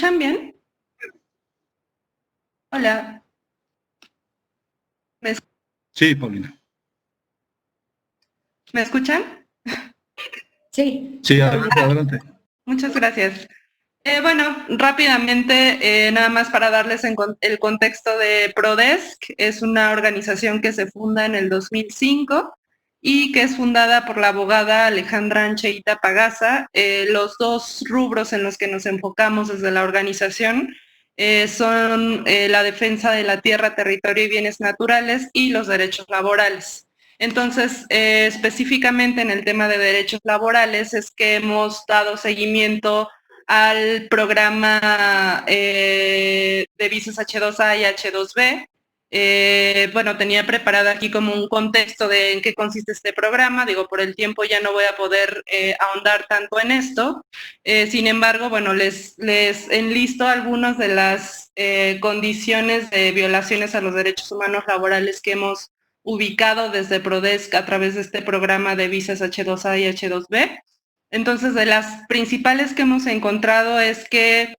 escuchan bien? Hola, ¿me, es- Sí, Paulina. ¿me escuchan? Sí, Sí, adelante, Paulina. adelante. Muchas gracias. Bueno, rápidamente, nada más para darles el contexto de Prodesk, es una organización que se funda en el 2005 y que es fundada por la abogada Alejandra Ancheita Pagaza. Los dos rubros en los que nos enfocamos desde la organización son la defensa de la tierra, territorio y bienes naturales y los derechos laborales. Entonces, específicamente en el tema de derechos laborales es que hemos dado seguimiento al programa de visas H2A y H2B. Bueno, tenía preparada aquí como un contexto de en qué consiste este programa. Digo, por el tiempo ya no voy a poder ahondar tanto en esto. Sin embargo, bueno, les enlisto algunas de las condiciones de violaciones a los derechos humanos laborales que hemos ubicado desde Prodesk a través de este programa de visas H2A y H2B. Entonces, de las principales que hemos encontrado es que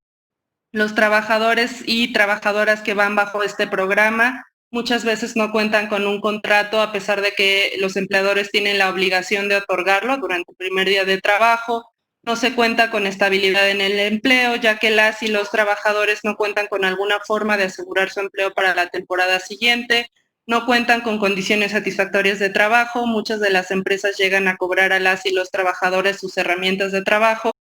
los trabajadores y trabajadoras que van bajo este programa muchas veces no cuentan con un contrato a pesar de que los empleadores tienen la obligación de otorgarlo durante el primer día de trabajo. No se cuenta con estabilidad en el empleo, ya que las y los trabajadores no cuentan con alguna forma de asegurar su empleo para la temporada siguiente, no cuentan con condiciones satisfactorias de trabajo, muchas de las empresas llegan a cobrar a las y los trabajadores sus herramientas de trabajo,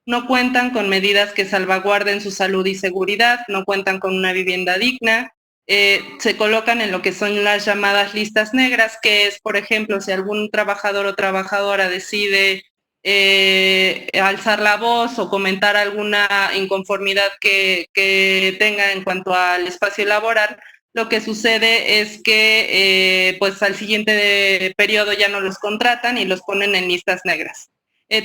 no cuentan con medidas que salvaguarden su salud y seguridad, no cuentan con una vivienda digna, se colocan en lo que son las llamadas listas negras, que es, por ejemplo, si algún trabajador o trabajadora decide alzar la voz o comentar alguna inconformidad que tenga en cuanto al espacio laboral, lo que sucede es que pues al siguiente periodo ya no los contratan y los ponen en listas negras.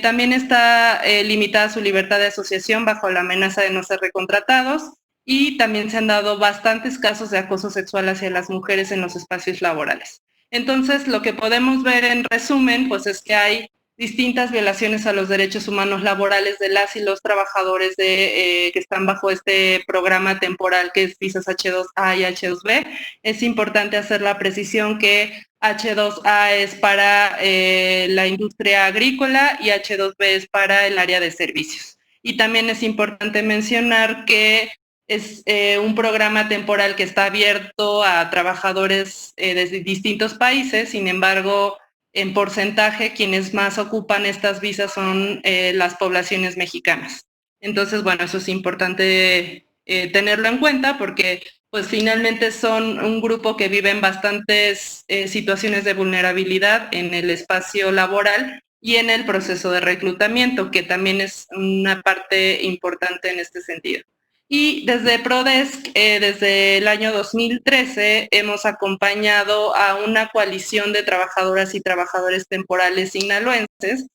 También está limitada su libertad de asociación bajo la amenaza de no ser recontratados y también se han dado bastantes casos de acoso sexual hacia las mujeres en los espacios laborales. Entonces, lo que podemos ver en resumen, pues es que hay distintas violaciones a los derechos humanos laborales de las y los trabajadores que están bajo este programa temporal que es visas H2A y H2B. Es importante hacer la precisión que H2A es para la industria agrícola y H2B es para el área de servicios. Y también es importante mencionar que es un programa temporal que está abierto a trabajadores de distintos países, sin embargo, en porcentaje, quienes más ocupan estas visas son las poblaciones mexicanas. Entonces, bueno, eso es importante tenerlo en cuenta porque pues finalmente son un grupo que vive en bastantes situaciones de vulnerabilidad en el espacio laboral y en el proceso de reclutamiento, que también es una parte importante en este sentido. Y desde Prodesk, desde el año 2013, hemos acompañado a una coalición de trabajadoras y trabajadores temporales sinaloenses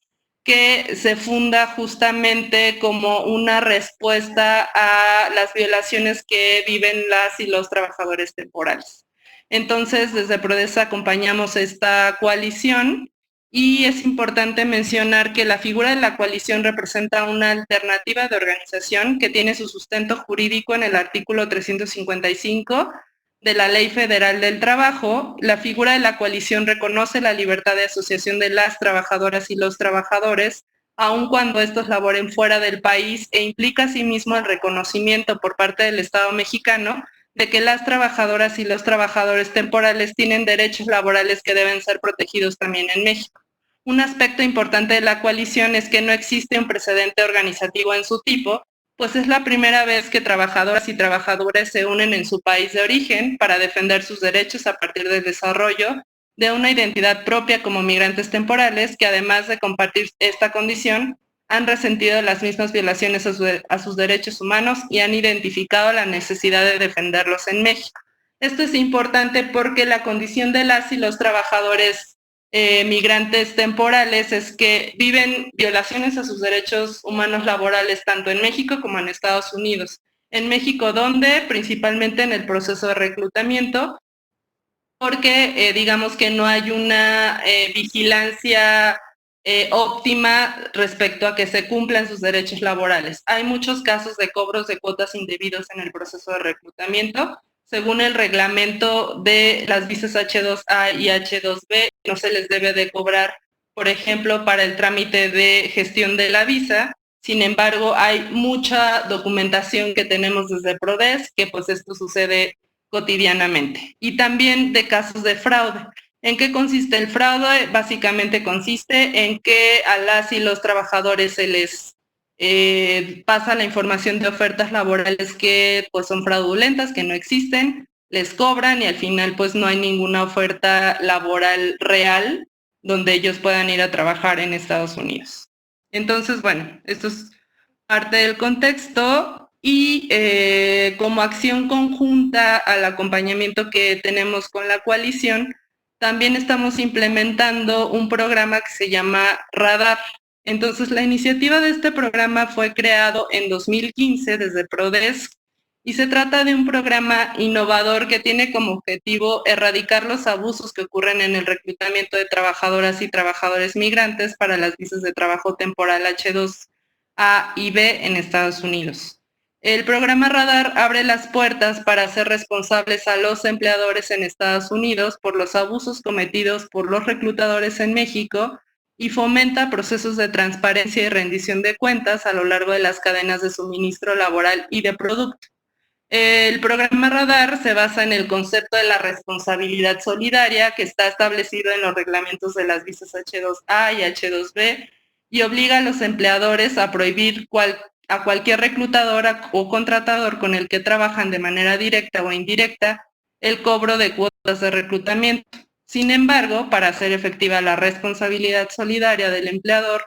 que se funda justamente como una respuesta a las violaciones que viven las y los trabajadores temporales. Entonces, desde Prodesk acompañamos esta coalición y es importante mencionar que la figura de la coalición representa una alternativa de organización que tiene su sustento jurídico en el artículo 355 de la Ley Federal del Trabajo. La figura de la coalición reconoce la libertad de asociación de las trabajadoras y los trabajadores, aun cuando estos laboren fuera del país, e implica asimismo el reconocimiento por parte del Estado mexicano de que las trabajadoras y los trabajadores temporales tienen derechos laborales que deben ser protegidos también en México. Un aspecto importante de la coalición es que no existe un precedente organizativo en su tipo, pues es la primera vez que trabajadoras y trabajadores se unen en su país de origen para defender sus derechos a partir del desarrollo de una identidad propia como migrantes temporales que además de compartir esta condición, han resentido las mismas violaciones a sus derechos humanos y han identificado la necesidad de defenderlos en México. Esto es importante porque la condición de las y los trabajadores migrantes temporales es que viven violaciones a sus derechos humanos laborales tanto en México como en Estados Unidos. En México, ¿dónde? Principalmente en el proceso de reclutamiento, porque digamos que no hay una vigilancia óptima respecto a que se cumplan sus derechos laborales. Hay muchos casos de cobros de cuotas indebidos en el proceso de reclutamiento. Según el reglamento de las visas H2A y H2B, no se les debe de cobrar, por ejemplo, para el trámite de gestión de la visa. Sin embargo, hay mucha documentación que tenemos desde PRODES que pues esto sucede cotidianamente. Y también de casos de fraude. ¿En qué consiste el fraude? Básicamente consiste en que a las y los trabajadores se les pasa la información de ofertas laborales que pues son fraudulentas, que no existen, les cobran y al final pues no hay ninguna oferta laboral real donde ellos puedan ir a trabajar en Estados Unidos. Entonces, bueno, esto es parte del contexto y como acción conjunta al acompañamiento que tenemos con la coalición, también estamos implementando un programa que se llama Radar. Entonces, la iniciativa de este programa fue creado en 2015 desde PRODESC y se trata de un programa innovador que tiene como objetivo erradicar los abusos que ocurren en el reclutamiento de trabajadoras y trabajadores migrantes para las visas de trabajo temporal H2A y B en Estados Unidos. El programa Radar abre las puertas para hacer responsables a los empleadores en Estados Unidos por los abusos cometidos por los reclutadores en México y fomenta procesos de transparencia y rendición de cuentas a lo largo de las cadenas de suministro laboral y de producto. El programa Radar se basa en el concepto de la responsabilidad solidaria que está establecido en los reglamentos de las visas H2A y H2B y obliga a los empleadores a prohibir a cualquier reclutador o contratador con el que trabajan de manera directa o indirecta el cobro de cuotas de reclutamiento. Sin embargo, para hacer efectiva la responsabilidad solidaria del empleador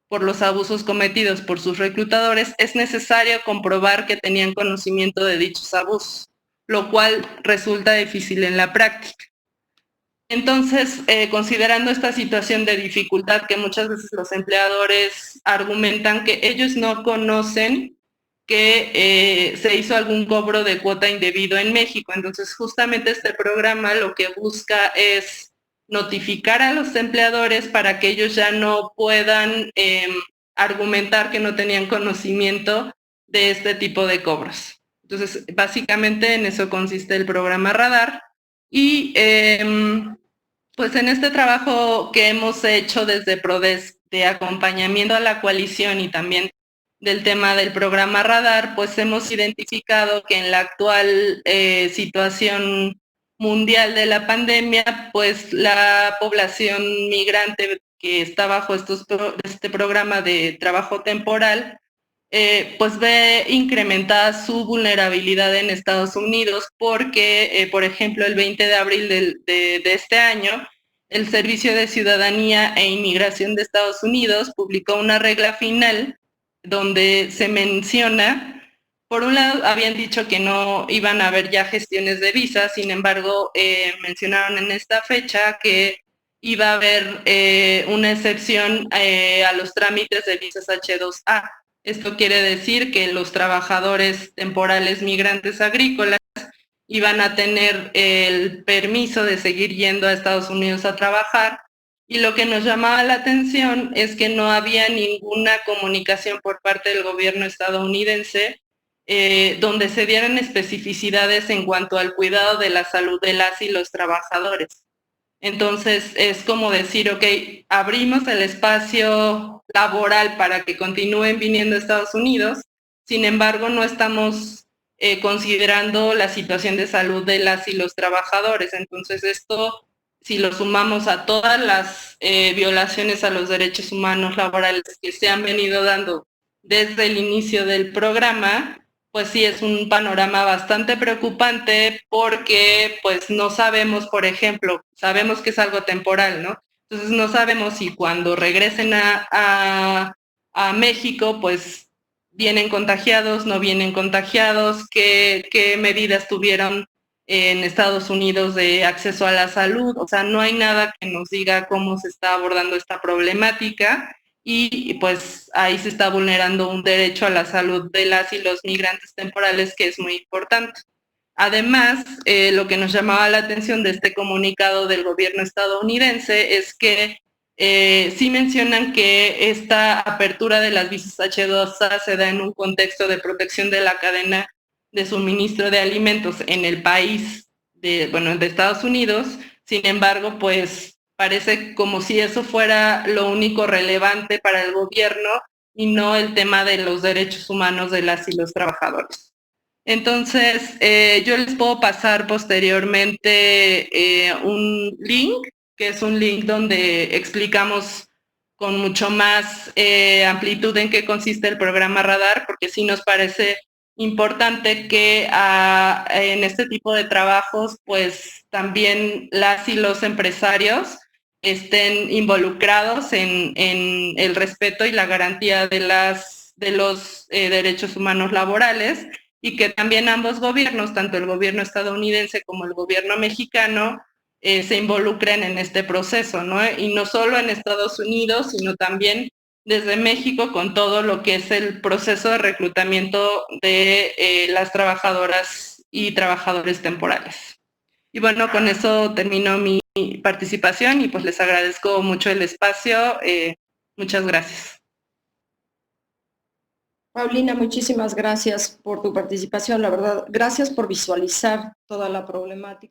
por los abusos cometidos por sus reclutadores, es necesario comprobar que tenían conocimiento de dichos abusos, lo cual resulta difícil en la práctica. Entonces, considerando esta situación de dificultad que muchas veces los empleadores argumentan que ellos no conocen que se hizo algún cobro de cuota indebido en México, entonces justamente este programa lo que busca es notificar a los empleadores para que ellos ya no puedan argumentar que no tenían conocimiento de este tipo de cobros. Entonces, básicamente en eso consiste el programa Radar. Y pues en este trabajo que hemos hecho desde PRODES de acompañamiento a la coalición y también del tema del programa Radar, pues hemos identificado que en la actual situación mundial de la pandemia, pues la población migrante que está bajo este programa de trabajo temporal, pues ve incrementada su vulnerabilidad en Estados Unidos porque, por ejemplo, el 20 de abril de este año, el Servicio de Ciudadanía e Inmigración de Estados Unidos publicó una regla final donde se menciona, por un lado, habían dicho que no iban a haber ya gestiones de visas, sin embargo, mencionaron en esta fecha que iba a haber una excepción a los trámites de visas H2A. Esto quiere decir que los trabajadores temporales migrantes agrícolas iban a tener el permiso de seguir yendo a Estados Unidos a trabajar, y lo que nos llamaba la atención es que no había ninguna comunicación por parte del gobierno estadounidense donde se dieran especificidades en cuanto al cuidado de la salud de las y los trabajadores. Entonces es como decir, ok, abrimos el espacio laboral para que continúen viniendo a Estados Unidos, sin embargo no estamos considerando la situación de salud de las y los trabajadores. Entonces esto, si lo sumamos a todas las violaciones a los derechos humanos laborales que se han venido dando desde el inicio del programa, pues sí es un panorama bastante preocupante porque pues no sabemos, por ejemplo, sabemos que es algo temporal, ¿no? Entonces no sabemos si cuando regresen a México, pues vienen contagiados, no vienen contagiados, qué medidas tuvieron en Estados Unidos de acceso a la salud. O sea, no hay nada que nos diga cómo se está abordando esta problemática. Y pues ahí se está vulnerando un derecho a la salud de las y los migrantes temporales que es muy importante. Además, lo que nos llamaba la atención de este comunicado del gobierno estadounidense es que sí mencionan que esta apertura de las visas H2A se da en un contexto de protección de la cadena de suministro de alimentos en el país de Estados Unidos. Sin embargo, pues parece como si eso fuera lo único relevante para el gobierno y no el tema de los derechos humanos de las y los trabajadores. Entonces, yo les puedo pasar posteriormente un link, que es un link donde explicamos con mucho más amplitud en qué consiste el programa Radar, porque sí nos parece importante que en este tipo de trabajos, pues también las y los empresarios estén involucrados en el respeto y la garantía de los derechos humanos laborales, y que también ambos gobiernos, tanto el gobierno estadounidense como el gobierno mexicano, se involucren en este proceso, ¿no? Y no solo en Estados Unidos, sino también desde México con todo lo que es el proceso de reclutamiento de las trabajadoras y trabajadores temporales. Y bueno, con eso termino mi participación y pues les agradezco mucho el espacio. Muchas gracias. Paulina, muchísimas gracias por tu participación. La verdad, gracias por visualizar toda la problemática.